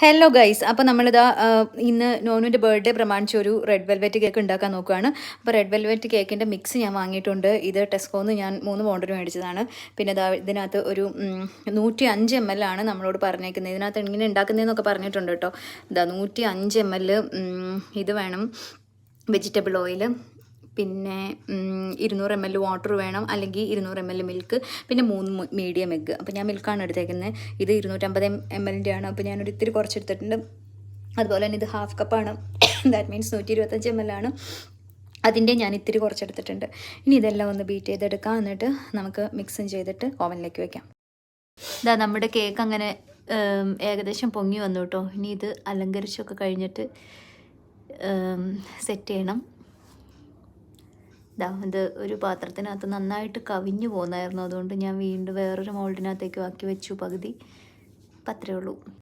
Hello guys, അപ്പോൾ നമ്മളിതാ ഇന്ന് നോനുവിൻ്റെ ബർത്ത്ഡേ പ്രമാണിച്ച് ഒരു റെഡ് വെൽവെറ്റ് കേക്ക് ഉണ്ടാക്കാൻ നോക്കുകയാണ്. അപ്പോൾ റെഡ് വെൽവെറ്റ് കേക്കിൻ്റെ മിക്സ് ഞാൻ വാങ്ങിയിട്ടുണ്ട്. ഇത് ടെസ്കോന്ന് ഞാൻ 3 പൗണ്ടിന് മേടിച്ചതാണ്. പിന്നെ ഇതാ ഇതിനകത്ത് ഒരു 105 ml ആണ് നമ്മളോട് പറഞ്ഞേക്കുന്നത്. ഇതിനകത്ത് എങ്ങനെ ഉണ്ടാക്കുന്നതെന്നൊക്കെ പറഞ്ഞിട്ടുണ്ട് കേട്ടോ. ഇതാ 105 ml ഇത് വേണം, വെജിറ്റബിൾ ഓയിൽ. പിന്നെ 200 ml വാട്ടർ വേണം, അല്ലെങ്കിൽ 200 ml മിൽക്ക്, പിന്നെ 3 മീഡിയം എഗ്ഗ്. അപ്പോൾ ഞാൻ മിൽക്കാണ് എടുത്തേക്കുന്നത്. ഇത് 250 ml ആണ്. അപ്പോൾ ഞാനൊരു ഇത്തിരി കുറച്ചെടുത്തിട്ടുണ്ട്. അതുപോലെ തന്നെ ഇത് ഹാഫ് കപ്പാണ്, ദാറ്റ് മീൻസ് 125 ml ആണ്. അതിൻ്റെ ഞാൻ ഇത്തിരി കുറച്ചെടുത്തിട്ടുണ്ട്. ഇനി ഇതെല്ലാം ഒന്ന് ബീറ്റ് ചെയ്തെടുക്കാം. എന്നിട്ട് നമുക്ക് മിക്സും ചെയ്തിട്ട് ഓവനിലേക്ക് വയ്ക്കാം. ഇതാ നമ്മുടെ കേക്ക് അങ്ങനെ ഏകദേശം പൊങ്ങി വന്നു കേട്ടോ. ഇനി ഇത് അലങ്കരിച്ചൊക്കെ കഴിഞ്ഞിട്ട് സെറ്റ് ചെയ്യണം. ഇത് ഒരു പാത്രത്തിനകത്ത് നന്നായിട്ട് കവിഞ്ഞു പോകുന്നായിരുന്നു. അതുകൊണ്ട് ഞാൻ വീണ്ടും വേറൊരു മോൾഡിനകത്തേക്ക് ആക്കി വെച്ചു പകുതി. അപ്പം അത്രയേ ഉള്ളൂ.